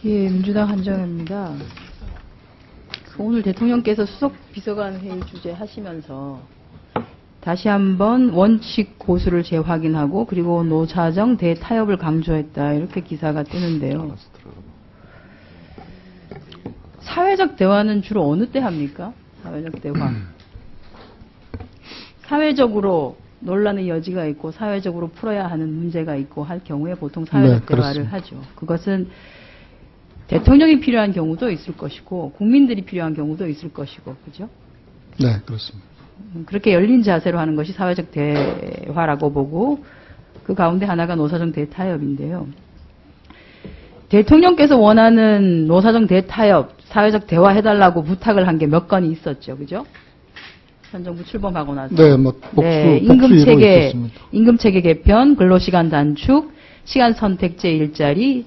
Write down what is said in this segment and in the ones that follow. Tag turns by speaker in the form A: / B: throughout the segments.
A: 예, 민주당 한정혜입니다. 오늘 대통령께서 수석 비서관 회의 주재 하시면서 다시 한번 원칙 고수를 재확인하고 그리고 노사정 대타협을 강조했다 이렇게 기사가 뜨는데요. 사회적 대화는 주로 어느 때 합니까? 사회적 대화. 사회적으로 논란의 여지가 있고 사회적으로 풀어야 하는 문제가 있고 할 경우에 보통 사회적 대화를 하죠. 그것은 대통령이 필요한 경우도 있을 것이고 국민들이 필요한 경우도 있을 것이고 그죠?
B: 네, 그렇습니다.
A: 그렇게 열린 자세로 하는 것이 사회적 대화라고 보고 그 가운데 하나가 노사정 대타협인데요. 대통령께서 원하는 노사정 대타협, 사회적 대화 해달라고 부탁을 한 게 몇 건이 있었죠. 그죠? 현 정부 출범하고 나서.
B: 네, 뭐 복수
A: 임금체계 개편, 근로시간 단축, 시간 선택제 일자리,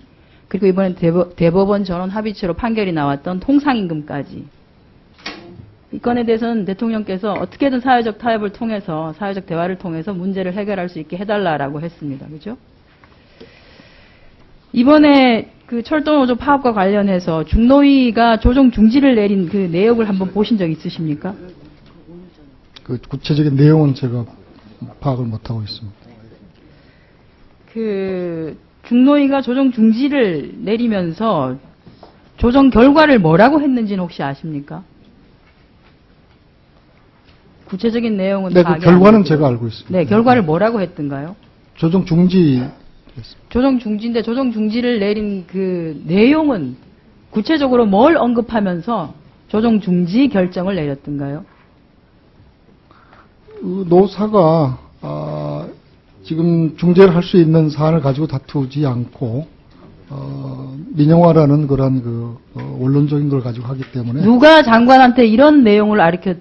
A: 그리고 이번에 대법원 전원 합의체로 판결이 나왔던 통상임금까지. 이 건에 대해서는 대통령께서 어떻게든 사회적 타협을 통해서, 사회적 대화를 통해서 문제를 해결할 수 있게 해달라라고 했습니다. 그죠? 이번에 그 철도노조 파업과 관련해서 중노위가 조정 중지를 내린 그 내역을 한번 보신 적 있으십니까?
B: 그 구체적인 내용은 제가 파악을 못하고 있습니다.
A: 그 중노위가 조정 중지를 내리면서 조정 결과를 뭐라고 했는지는 혹시 아십니까? 구체적인 내용은
B: 네, 그 결과는 제가 알고 있습니다.
A: 네, 결과를 뭐라고 했던가요?
B: 조정 중지.
A: 조정 중지인데 조정 중지를 내린 그 내용은 구체적으로 뭘 언급하면서 조정 중지 결정을 내렸던가요?
B: 노사가 지금 중재를 할 수 있는 사안을 가지고 다투지 않고 민영화라는 그런 그 원론적인 걸 가지고 하기 때문에
A: 누가 장관한테 이런 내용을 알려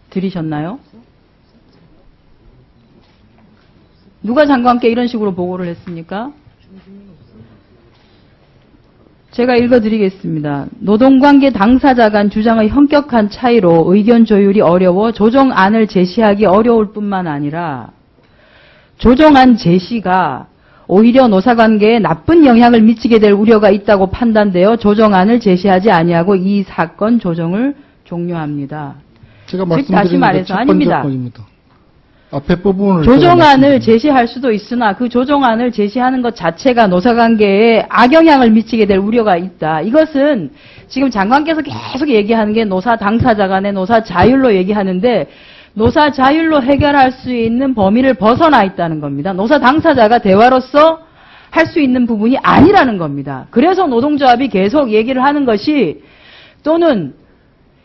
A: 드리셨나요? 누가 장관께 이런 식으로 보고를 했습니까? 제가 읽어드리겠습니다. 노동관계 당사자 간 주장의 현격한 차이로 의견 조율이 어려워 조정안을 제시하기 어려울 뿐만 아니라 조정안 제시가 오히려 노사관계에 나쁜 영향을 미치게 될 우려가 있다고 판단되어 조정안을 제시하지 아니하고 이 사건 조정을 종료합니다.
B: 제가
A: 다시 말해서 아닙니다.
B: 앞에 부분을
A: 조정안을 제시할 수도 있으나 그 조정안을 제시하는 것 자체가 노사관계에 악영향을 미치게 될 우려가 있다. 이것은 지금 장관께서 계속 얘기하는 게 노사 당사자 간의 노사 자율로 얘기하는데 노사 자율로 해결할 수 있는 범위를 벗어나 있다는 겁니다. 노사 당사자가 대화로서 할 수 있는 부분이 아니라는 겁니다. 그래서 노동조합이 계속 얘기를 하는 것이 또는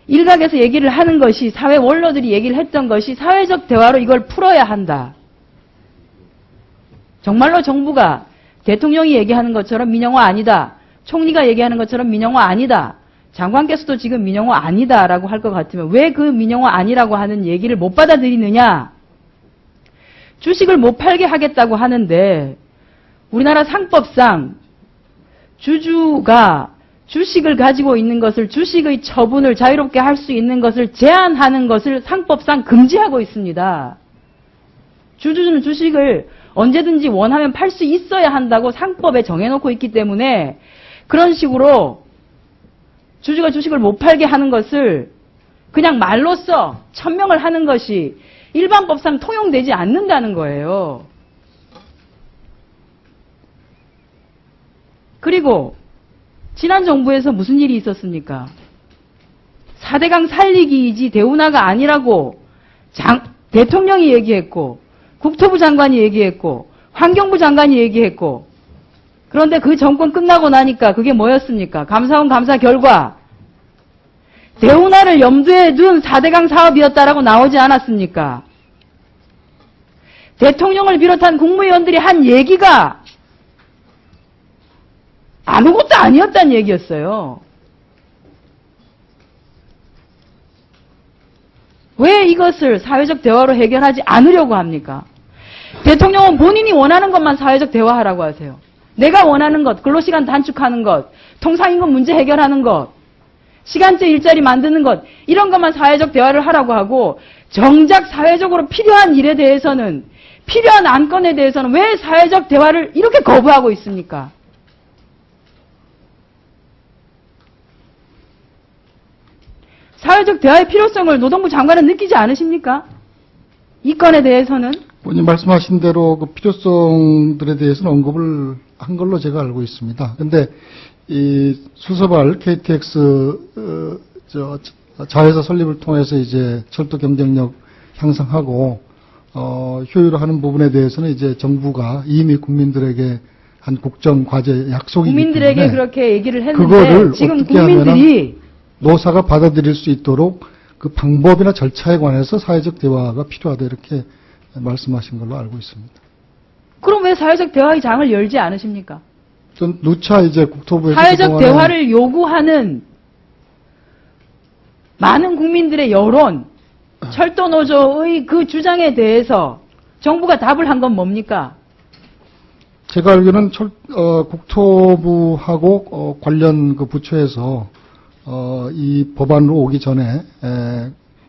A: 일각에서 얘기를 하는 것이 사회 원로들이 얘기를 했던 것이 사회적 대화로 이걸 풀어야 한다. 정말로 정부가 대통령이 얘기하는 것처럼 민영화 아니다. 총리가 얘기하는 것처럼 민영화 아니다. 장관께서도 지금 민영화 아니다라고 할 것 같으면 왜 그 민영화 아니라고 하는 얘기를 못 받아들이느냐. 주식을 못 팔게 하겠다고 하는데 우리나라 상법상 주주가 주식을 가지고 있는 것을 주식의 처분을 자유롭게 할 수 있는 것을 제한하는 것을 상법상 금지하고 있습니다. 주주는 주식을 언제든지 원하면 팔 수 있어야 한다고 상법에 정해놓고 있기 때문에 그런 식으로 주주가 주식을 못 팔게 하는 것을 그냥 말로써 천명을 하는 것이 일반법상 통용되지 않는다는 거예요. 그리고 지난 정부에서 무슨 일이 있었습니까? 4대강 살리기이지 대운하가 아니라고 대통령이 얘기했고 국토부 장관이 얘기했고 환경부 장관이 얘기했고 그런데 그 정권 끝나고 나니까 그게 뭐였습니까? 감사원 감사 결과 대운하를 염두에 둔 4대강 사업이었다라고 나오지 않았습니까? 대통령을 비롯한 국무위원들이 한 얘기가 아무것도 아니었다는 얘기였어요. 왜 이것을 사회적 대화로 해결하지 않으려고 합니까? 대통령은 본인이 원하는 것만 사회적 대화하라고 하세요. 내가 원하는 것, 근로시간 단축하는 것, 통상임금 문제 해결하는 것, 시간제 일자리 만드는 것, 이런 것만 사회적 대화를 하라고 하고 정작 사회적으로 필요한 일에 대해서는, 필요한 안건에 대해서는 왜 사회적 대화를 이렇게 거부하고 있습니까? 사회적 대화의 필요성을 노동부 장관은 느끼지 않으십니까? 이 건에 대해서는?
B: 본인 말씀하신 대로 그 필요성들에 대해서는 언급을 한 걸로 제가 알고 있습니다. 근데 이 수서발 KTX 자회사 설립을 통해서 이제 철도 경쟁력 향상하고 효율화하는 부분에 대해서는 이제 정부가 이미 국민들에게 한 국정 과제 약속이기
A: 국민들에게
B: 때문에
A: 그렇게 얘기를 했는데
B: 그거를
A: 지금
B: 어떻게
A: 국민들이
B: 노사가 받아들일 수 있도록 그 방법이나 절차에 관해서 사회적 대화가 필요하다 이렇게 말씀하신 걸로 알고 있습니다.
A: 그럼 왜 사회적 대화의 장을 열지 않으십니까?
B: 전 누차 이제 국토부에서
A: 사회적
B: 그동안에
A: 대화를 요구하는 많은 국민들의 여론, 철도노조의 그 주장에 대해서 정부가 답을 한 건 뭡니까?
B: 제가 알기로는 국토부하고 관련 그 부처에서 이 법안으로 오기 전에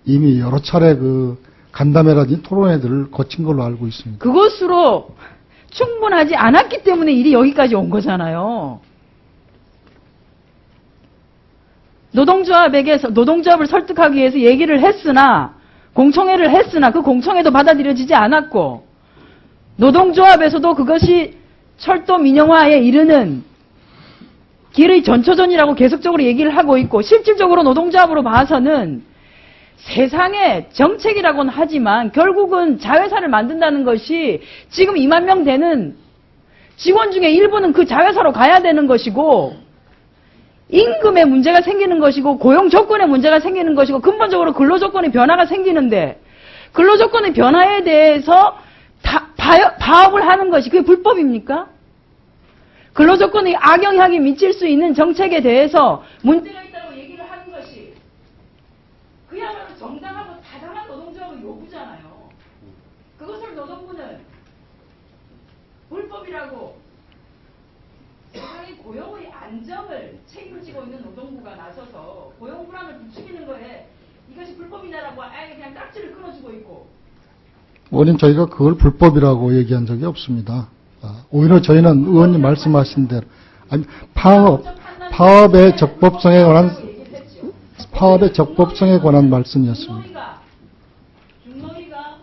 B: 이미 여러 차례 그 간담회라든지 토론회들을 거친 걸로 알고 있습니다.
A: 그것으로 충분하지 않았기 때문에 일이 여기까지 온 거잖아요. 노동조합을 설득하기 위해서 얘기를 했으나, 공청회를 했으나 그 공청회도 받아들여지지 않았고, 노동조합에서도 그것이 철도 민영화에 이르는 길의 전초전이라고 계속적으로 얘기를 하고 있고, 실질적으로 노동조합으로 봐서는 세상의 정책이라고는 하지만 결국은 자회사를 만든다는 것이 지금 2만 명 되는 직원 중에 일부는 그 자회사로 가야 되는 것이고, 임금에 문제가 생기는 것이고, 고용 조건에 문제가 생기는 것이고, 근본적으로 근로조건의 변화가 생기는데, 근로조건의 변화에 대해서 파업을 하는 것이 그게 불법입니까? 근로조건의 악영향이 미칠 수 있는 정책에 대해서 문제가 있다고 얘기를 하는 것이 그야말로 정당하고 타당한 노동조합의 요구잖아요. 그것을 노동부는 불법이라고 세상의 고용의 안정을 책임을 지고 있는 노동부가 나서서 고용 불안을 부추기는 거에 이것이 불법이다라고 아예 그냥 딱지를 끊어주고 있고.
B: 원님 저희가 그걸 불법이라고 얘기한 적이 없습니다. 오히려 저희는 의원님 말씀하신 대로 파업의 적법성에 관한 말씀이었습니다.
A: 중노위가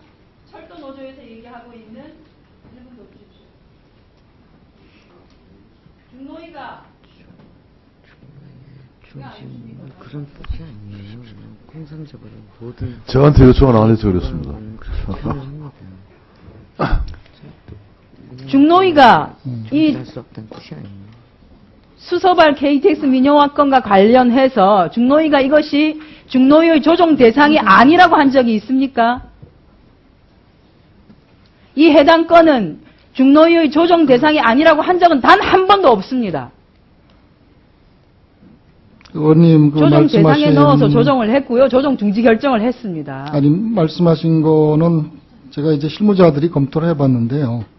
A: 철도 노조에서 얘기하고 있는 중노위가
C: 그런 뜻이 아니에요. 통상적으로 모든
D: 저한테 요청을 안 해서 그렇습니다.
A: 중노위가 이
C: 할수 없다는 뜻이 아니에요.
A: 수서발 KTX 민영화건과 관련해서 중노위가 이것이 중노위의 조정 대상이 아니라고 한 적이 있습니까? 이 해당 건은 중노위의 조정 대상이 아니라고 한 적은 단 한 번도 없습니다.
B: 의원님 그
A: 조정 대상에
B: 말씀하신
A: 넣어서 조정을 했고요. 조정 중지 결정을 했습니다.
B: 아니 말씀하신 거는 제가 이제 실무자들이 검토를 해봤는데요.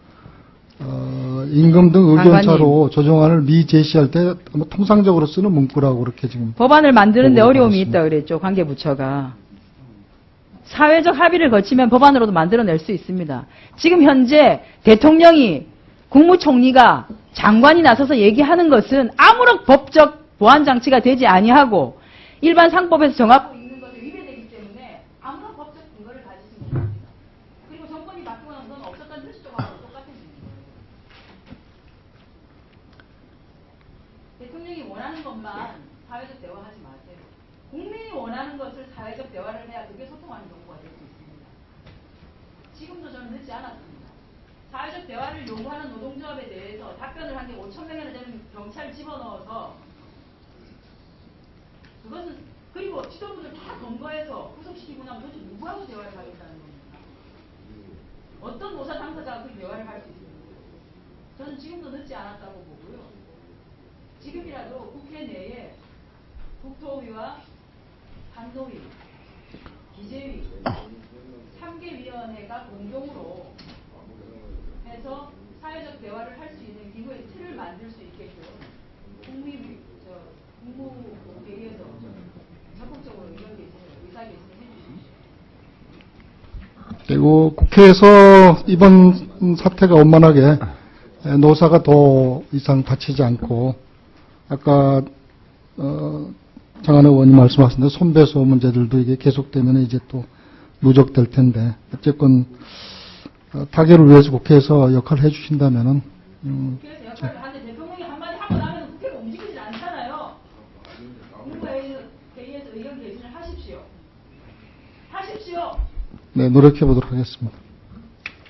B: 임금 등 의견차로 조정안을 미제시할 때 아마 통상적으로 쓰는 문구라고 그렇게 지금
A: 법안을 만드는데
B: 보고를
A: 어려움이
B: 받았습니다.
A: 있다 그랬죠. 관계부처가. 사회적 합의를 거치면 법안으로도 만들어낼 수 있습니다. 지금 현재 대통령이 국무총리가 장관이 나서서 얘기하는 것은 아무런 법적 보완 장치가 되지 아니하고 일반 상법에서 정하고 있는 것에 위배되기 때문에 아무런 법적 근거를 가지지 못합니다. 그리고 정권이 바뀌고 난 건 없었다는 뜻이 똑같아지는 거예요. 대통령이 원하는 것만 사회적 대화하지 마세요. 국민이 원하는 것을 사회적 대화를 해야 그게 소통하는 정부가 될 수 있습니다. 지금도 저는 늦지 않았습니다. 사회적 대화를 요구하는 노동조합에 대해서 답변을 한 게 5천 명이나 되는 경찰 집어넣어서 그것은 그리고 지도부들 다 검거해서 구속시키고 나면 도대체 누구하고 대화를 하겠다는 겁니까? 어떤 노사 당사자가 그 대화를 할 수 있습니까? 저는 지금도 늦지 않았다고 보고요. 지금이라도 국회 내에 국토위와 한노위, 기재위, 3개위원회가 공동으로 해서 사회적 대화를 할 수 있는 기구의 틀을 만들 수 있게끔 국무회의에서 적극적으로 의사결정을 해주십시오.
B: 그리고 국회에서 이번 사태가 원만하게 노사가 더 이상 다치지 않고 아까 장한혜 의원님 말씀하신 대로 손배소 문제들도 이게 계속되면 이제 또 누적될 텐데 어쨌건 타결을 위해서 국회에서 역할을 해주신다면은
A: 국회에서 역할을 하는데 대통령이 한마디 하고 나면 국회가 움직이지 않잖아요. 국무회의에서 의견 개진을 하십시오. 하십시오.
B: 네, 노력해 보도록 하겠습니다.